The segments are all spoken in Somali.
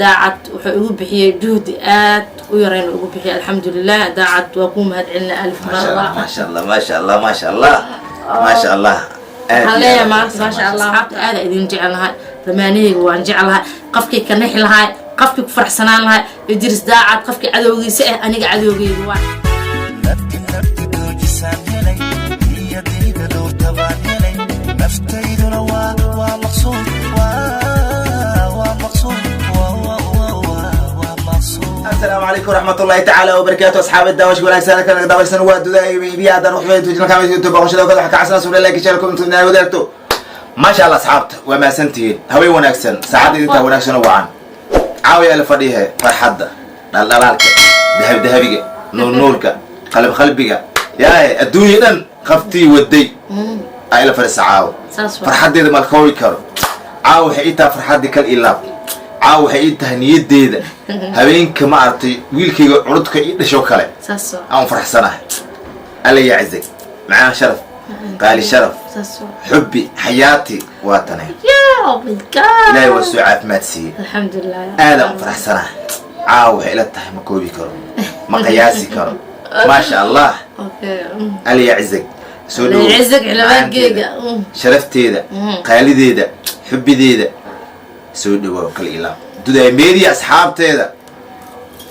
daacad wuxuu igu bixiyay juhdi aad u yareen ugu bixiyay alxamdulilah daacad waa ku mahadcelina alif marra ما شاء الله ما شاء الله ما شاء الله ما شاء الله عليه ما شاء الله هذا idin jecelahay damaanayga waan jecelahay qofkii ka nixi lahay qofkii ku farxsanaan lahay idris daacad qofkii cadowgiisa ah aniga cadowgeyga waa السلام عليكم ورحمة الله تعالى وبركاته أصحاب الدواش ونكسانا كان دواش سنوات داي بيا دار وحبيت وجنا كامل يوتيوب وشلو كذا حكى عسنا سوري لايك شاركوا انتم ودرتوا ما شاء الله أصحابت وما سنتين هوي ونكسن سعادة انت ونكسن وعن عاوي على فريها فرحدة لالك ذهب ذهبك نور نورك قلب قلبك يا الدنيا دن خفتي ودي على فرس عاو فرحدة ما الخوي كرو عاو حقيقة فرحدة كالإلاب عاو حقيقة هنيدة هبينك ما أرتي ويلك عرضك إيش وكله أنا فرح سنة الله يعزك معاه شرف قال شرف حبي حياتي وطني يا بالكار لا يوسعات ما تسي الحمد لله آدم فرح سنة عاو حيلته مكوبي كرم مقياسي كرم ما شاء الله الله يعزك الله يعزك على باقيقة شرفتي ذا قالدي ذا حبي ذا سودوا وكل إله دودا ميديا أصحابتي ذا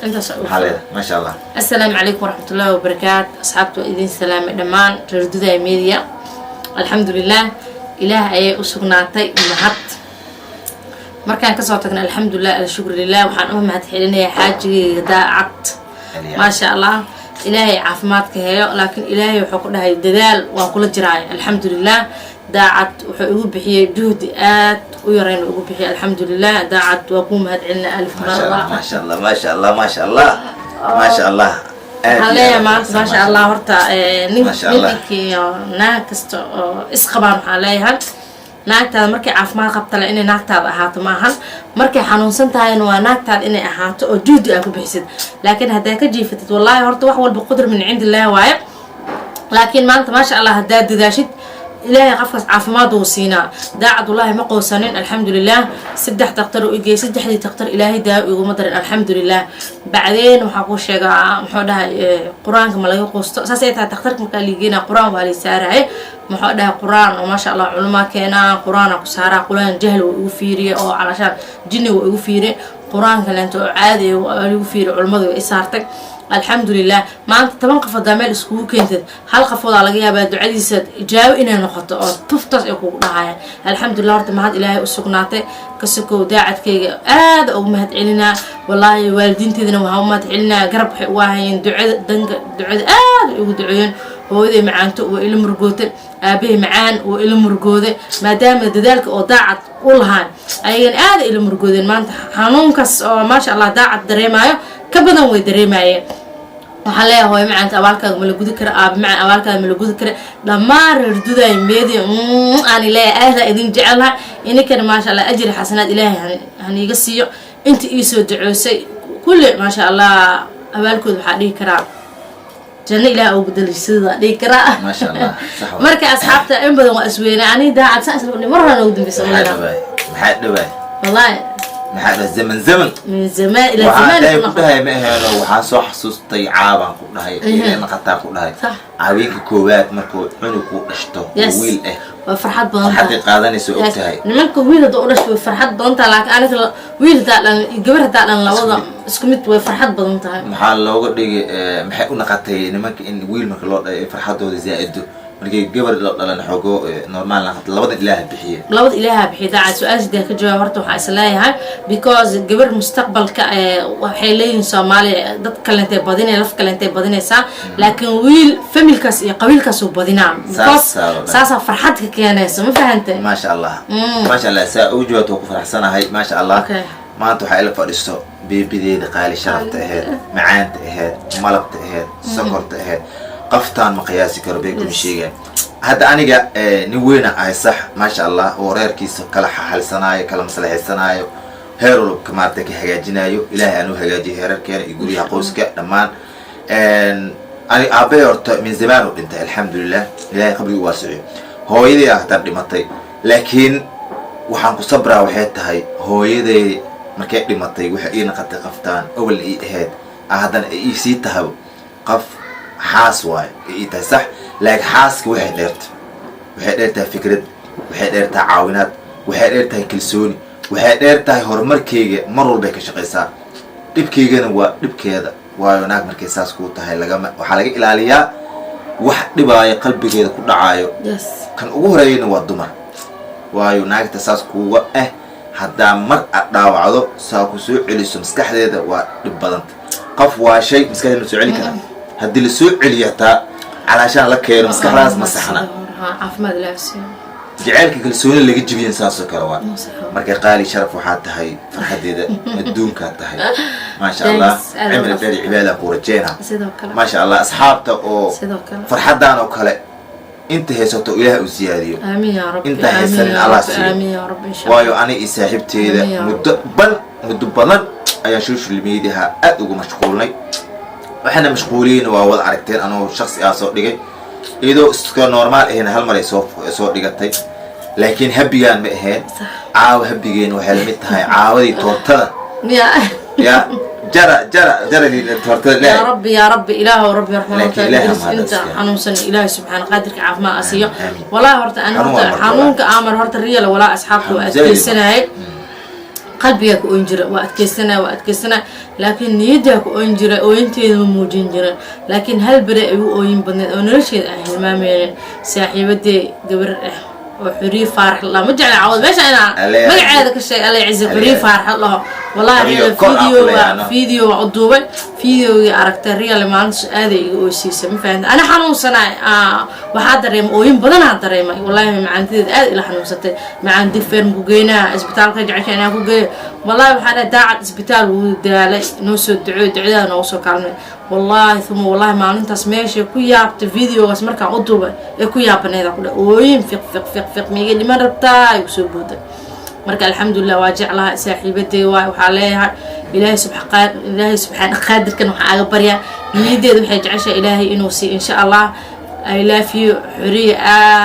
انت صعود ما شاء الله السلام عليكم ورحمة الله وبركاته أصحابته إذن سلام دمان ردودا ميديا الحمد لله إله أي أسقناتي مهت مركان كسوتكنا الحمد لله الشكر لله وحن مهت حيلنا حاجة داعت ما شاء الله إلهي عافماتك هي لكن إلهي وحقنا الدلال وكل جراي الحمد لله daacad wuxuu igu bixiyay juhdi aad u yareen ugu bixiyay alxamdulilah daacad waa ku mahadcelina alif marra ما شاء الله ما شاء الله ما شاء الله ما شاء الله عليه ما شاء الله horta ninkii naag kasta oo isqabaan waxaa leeyahay naagtaada markay caafimaad qabta le inay naagtaada ahaato maahan markay xanuunsan tahayna waa naagtaada inay ahaato oo juhdi aad ku bixisid laakiin haddaa ka jiifatid wallaahi horta wax walba qudar min cindi illah waaye laakiin maanta maasha allah haddaad dadaashid إلهي قفص عافماد وسينا داعد والله ما قوسنين الحمد لله سدح تقتر وإجي سدح دي تقتر إلهي دا ومدر الحمد لله بعدين وحقوش يا محودها قرآن كما لا يقوس ساسيتها تقترك مكان اللي جينا قرآن وهالي سارعي محودها قرآن وما شاء الله علماء كنا قرآن وسارع قرآن جهل وفيري أو علشان جن وفيري قرآن كلا أنتو عادي وفيري علماء وإسارتك الحمد لله ما أنت طبعا قفض دامل اسكو كنت هل قفض على جيها دعادي سد جاو إنا نخطأ تفتش يقول نهاية الحمد لله رت مهد إلهي وسقناته كسكو داعت كي آد أو مهد علينا والله والدين تدنا وهم مهد علينا قرب واهين دعاء دعاء آد يدعون هو ذي معنته وإلى مرجوته أبيه معان وإلى مرجوده ما دام ذلك أو داعت كلها أيين آد إلى مرجوده ما أنت حنون كس ما شاء الله داعت دريمايو كبدن ويدريمايو waxaan leeyahay maanta abaalkaada ma la gudi kara macaan abaalkaada ma la gudi kara dhammaan ردودا meedi aan ilaahay aad idin jecelahay inkana ma sha Allah ajri xasanaad ilaahay haniga siiyo inta ii soo duceysay kulli ma sha Allah abaalkooda waxa dhigi karaa janna ilaahay ugu dalisada dhigi karaa ما شاء الله صح marka asxaabta in badan waa isweynaa ani daacad saas marna ugu dambeysay maxaa dhaway wallahi maxaa زمن من زمان إلى زمان كلها ما هلا وحاسو حسوستي عابا كلها إلى نقطة كلها عابين كوبات مركو عنكو أشتو ويل وفرحات بنتا حتى قادني سوقتها نملك ويل ده أورش وفرحات بنتا لكن أنا ويل ده لأن جبر ده لأن لوضع سكمت وفرحات بنتا محل لو قد محق نقطة نمك إن ويل مركو فرحات ده زائد markay gabar la xogo normal la labada ilaahay bixiye labada ilaahay bixiye daa su'aasha ka jawaab horta waxa isleeyahay because gabar mustaqbalka waxay leeyihiin Soomaali dad kale intay badinay laf kale intay badinaysa laakiin wiil familkaas iyo qabiilkaas uu badinaa saasa farxad ka keenaysa ma fahantay ma sha Allah ma sha Allah saa ujood ku faraxsanahay ma sha Allah maanta waxa ila fadhiisto beebideeda qaali sharafta aheed macaanta aheed malabta aheed sokorta aheed قفتان مقياسي كربيكم شيء هذا أنا نوينا صح ما شاء الله ورير كيس كلا حل صنايع كلا مصلح الصنايع هيرو كمارتك حاجة جنايو إلهي أنو حاجة هيرر كان يقول يا قوسك لما أنا أبيرت من زمان وأنت الحمد لله إلهي قبل واسعي هو يدي أهتم لمطي لكن وحنك صبرا وحياتها هو يدي markay dhimatay waxa ii naqatay qaftaan awal ii ahayd haddana ay ii sii tahay qof xaas waayo ii tahay sax laakiin xaaska waxay dheertahay fikrad waxay dheertahay caawinaad waxay dheertahay kalsooni waxay dheertahay horumarkeyga mar walbay ka shaqaysaa dhibkeygana waa dhibkeeda waayo naag markay saas kuu tahay waxaa laga ilaaliyaa wax dhibaayo qalbigeeda ku dhacaayo kan ugu horeeyana waa dumar waayo naagta saas kuuga haddaa mar aad dhaawacdo saa ku soo celiso maskaxdeeda waa dhib badanta qof waa shay maskaxdeeda la soo celi karaa haddii la soo celiyo hataa calaashaan la keeno maskaxdaas ma saxna jaceylka kalsooni laga jibiyan saasoo kale waa marka qaali sharaf waxaa tahay farxadeeda adduunkaa tahay maasha allah cimri dheer cibaadaan ku rajeyna maasha allah asxaabta oo farxadaan oo kale انت هيسوتو إله وزياديو آمين يا رب انت هيسن الله سيو آمين يا رب إن شاء الله وايو أنا إساحبتي إذا مدبلا أيا شوش الميديها أدوغو مشغولني وإحنا مشغولين ووضع عركتين أنا شخص أصوت لغي إذا استكار نورمال هنا هالمرة يصوت لغتي لكن هبيان مئهين عاو هبيان وحلمتها عاودي توتلا يا جرى لي تورتل يا رب إله ورب رحمه انت حنوسن إله سبحانه قادرك عاف ما أسيو والله هرت أنا حنونك آمر هرت الريال ولا أصحابك وأتكسنا هيك قلبيك وأتكسنا لكن نيدك أنجر وأنت موجين جرا لكن هل برئ وين بنت ونرشد أهل ما مين صاحبتي قبر وحري فارح الله مجعل عوض باش انا ما عادك الشيء الله يعزك حري فارح الله والله فيديو عضوبه فيديو عرفت الريال ما عندش ادي اوسيس ما فهمت انا حنوسنا waxaa dareem ooyin badan aan dareemay wallahi ma caanteed aad ila xanuunsatay ma caandi firm ku geynaa isbitaalka jacayna ku geey wallahi waxaan daacad isbitaal uu daalay noo soo ducada noo soo kaalmay wallahi thumma wallahi maalintaas meesha ku yaabta videogaas markaan u duubay ee ku yaabaneeda ku ooyin fiq miga dhiman rabtaa ay soo booday marka alxamdulillah waa jeclaha saaxiibadey waxaa leeyahay ilaahay subxaanahu qaadirkan waxaa aga baryaa niyadeeda waxay jeceshahay ilaahay inuu sii insha allah I love you حرية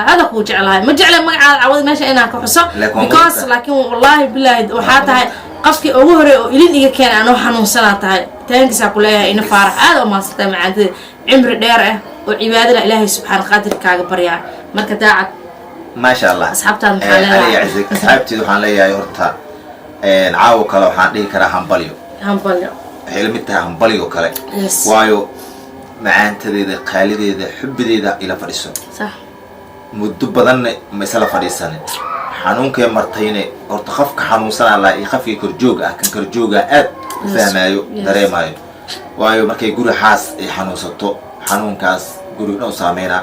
هذا هو جعلها ما جعله ما عوض ماشي أنا كحصة because لكن والله بالله وحاتها قفكي أوهري إلين إيجا كان أنا حنون سنة هاي تانكس أقول لها إنه فارح هذا ما استمع عند عمر ديره وعبادة الله سبحانه قادر كاج بريا مركز داعك ما شاء الله أصحابتها محلها أنا يعزك أصحابتي وحنا ليا يورتها نعاو كلا وحنا ليه كلا همبليو حلمتها همبليو كلا وايو macaantadeeda qaalideeda xubideeda ila fadhiso صح muddo badan ma isla fadhiisanin xanuunkay martayne horta qofka xanuunsan Allah iyo qofkii korjoog ah kan korjooga aad fahmayo dareemayo waayo markay guri xaas ay xanuunsato xanuunkaas guriga u saameeyna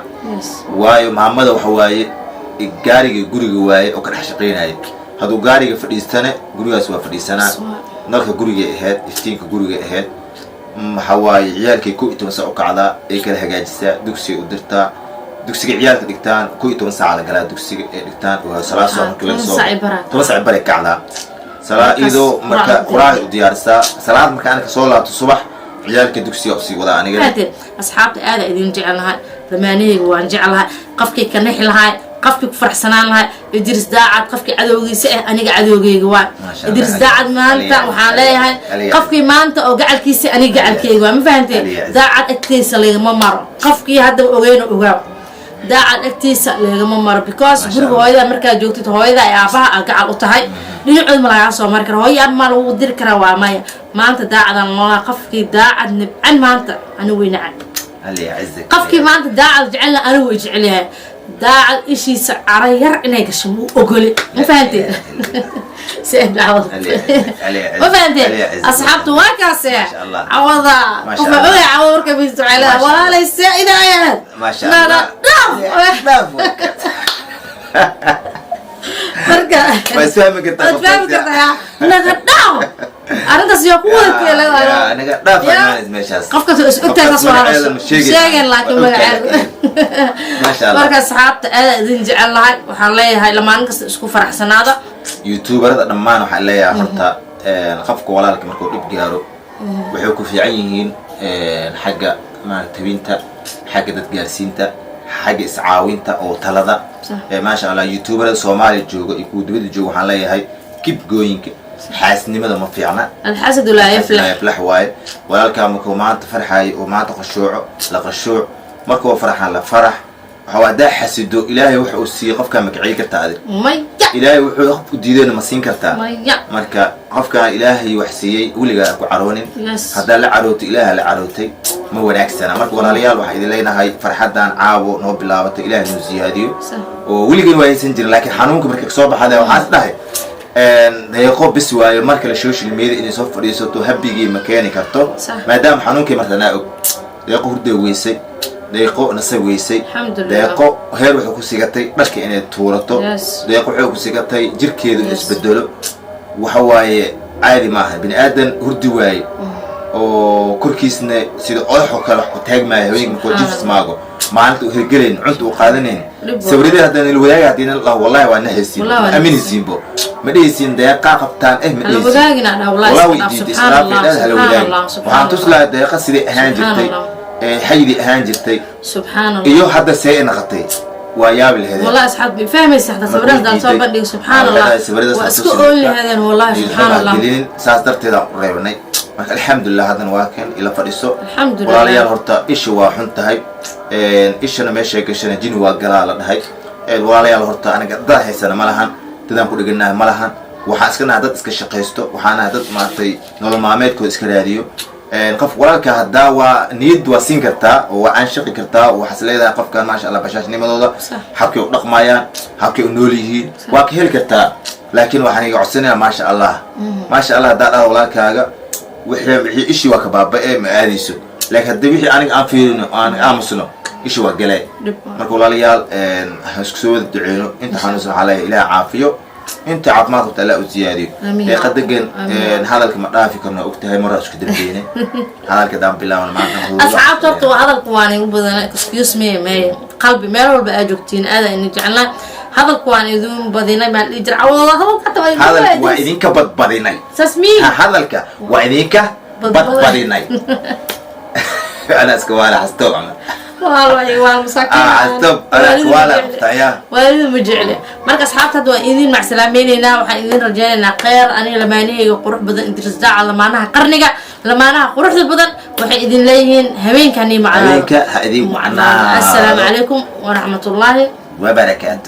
waayo maamada waxa waaye guriga waaye oo ka dhex shaqeynaayo haduu gaariga fadhiistana gurigaas waa fadhiisanaa nalka guriga ahayd iftiinka guriga ahayd محواي عيالك كوي تمسع وكعدا إيكل هجاجسة دكسي ودرتا دكسي عيالك دكتان كوي تمسع على جلا دكسي دكتان وصلاة صوم كل صوم تمسع بريك كعدا صلاة إيدو مركا قراءة وديارسا صلاة مكانك صلاة الصبح عيالك دكسي أوسي ولا أنا قلت أصحاب هذا إذا جعلها ثمانية وانجعلها قفك كنح لها قفك فرح سنان لها إدرس داعد قفك عدوغي سئه أنا عدوغي جوا إدرس داعد ما أنت وحاليها قفك ما أنت أو قاعد كيسي أنا قاعد كي جوا ما فهمتي داعد أكتيس اللي ما مر قفك هذا وين وجاب داعد أكتيس اللي ما مر because جروب هاي مركز جوتي هاي ذا يعرفها قاعد أطهاي لين علم لا يعصوا مركز هاي أما لو دير كرا ما أنت داعد الله قفك داعد نبعن ما أنت أنا وين عن قفك ما أنت داعد جعلنا أنا وجعلها داعد إشي سعرير إنه يقشمو أقولي ما فهمتي سهل عوض ما فهمتي أصحابته واكاسة عوضا وفعوه عوض كبيرتو عليها ولا ليس إدايات ما شاء الله لا مركا بس فهمك انت يا نغداو أنا سيقول كذا أنا قاعد ماشاس قفك أنت تصور شيء لكن ما شاء الله مركز صحابت إذن جعل لها وحليها لما نقص إسكو فرح سنادة يوتيوبر لما نحليها حتى قفك ولا لك مركو إبجارو وحكوا في عينين حاجة ما تبينتا حاجة تجارسينتا حاجة إسعاوينتا أو تلذا ما شاء الله يوتيوبر الصومالي جوجو يكون دبي جوجو حليها هاي keep going حاسنimada ma fiicna الحسد لا يفلح يفلح واي walaalka markuu maanta farxay oo maanta qashuuc markuu farxan la farax waxa daa xasido ilaahay wuxuu u siiyay qofka magacii kartaa adig maya ilaahay wuxuu qofku diidayna ma siin kartaa maya marka qofka ilaahay wax siiyay waliga ku caroonin hadaa la carooto ilaahay la carootay ma wanaagsana marka walaalayaal waxa idin leenahay farxadan caawo noo bilaabato ilaahay noo ziyaadiyo oo waligan waa aysan jirin laakiin xanuunka markay soo baxday waxaas dhahay deeqo bis waayo marka la social media inay soo fadhiisato habigii ma keeni karto maadaama xanuunkii martana og deeqo hurday weysay deeqo nasa weysay deeqo heer wuxuu ku sigatay dharka inay tuurato deeqo wuxuu ku sigatay jirkeedu isbedelo waxa waaye caadi ma aha bini aadan hurdi waaye oo korkiisna sida odaxo kale wax ku taagmaayo haweenka markuu jifs maago maalinta uu hirgelayn cunta uu qaadanayn sawirada haddana la wadaaga haddii la wallahi waa nahaysiin aaminisiinbo ma dhehaysiin deeqa qabtaan ma dhehaysiin waxaan tuslaa deeqa siday ahaan jirtay حيدي أهان جرتي سبحان الله إيوه حدا سيء نغطي وياب الهدى والله أصحاب فهمي حتى سبرز ده صوب بدي سبحان الله واسكو أقول هذا والله سبحان الله قليل ساسترت هذا قريبني الحمد لله هذا واكن إلى فريسو الحمد لله ولا يرهرتا إيش واحد هاي إيش أنا ماشي إيش أنا جيني واقرا هاي ولا يرهرتا أنا قد ضاحي سنة ملهن تدام كل قلنا ملهن وحاسكنا هذا تسكشقيستو وحنا هذا ما تي نور معمد كود إسكراديو قف walaalka hadaa waa niyad waa siin kartaa oo aan shaqi kartaa oo xasleeda qofka ma sha Allah bashaashnimadooda habkay u dhaqmayaan habkay u nool yihiin waa ka heli kartaa laakiin waxaan iga codsanayaa ma sha Allah hadaa walaalkaaga wixii ishi waa ka baaba'ay ma aadiso laakiin haddii wixii aniga aan fiirino aan aamusno ishi waa galay marka walaalayaal isku soo wada duceeno inta xanuunsan xalay ilaahay caafiyo انت عطمات وتلا وزيادي قدقن هذا الكلام رافي كنا وقتها مره اسكو دبينه هذا الكلام بالله وانا ما اصحاب ترتو هذا القوانين وبدنا اكسكيوز مي قلبي ميل والبا جوجتين هذا اني جعلنا هذا القوانين ذو بدينا ما يجرع والله هذا القوانين كبد بدينا سسمي هذا القوانين كبد بدينا انا اسكو ولا حستوعب والله والمساكين استوب ولا تايا ولا مجعله marka asxaabta waa idin macsalaameynayna waxaan idin rajaynaynaa khayr aniga lamaanahayga qurux badan intirisdaaca lamaanaha qarniga lamaanaha quruxda badan waxay idin leeyihiin habeenkani macna habeenka ha idin macna assalaamu calaykum wa rahmatullaahi wa barakaatuh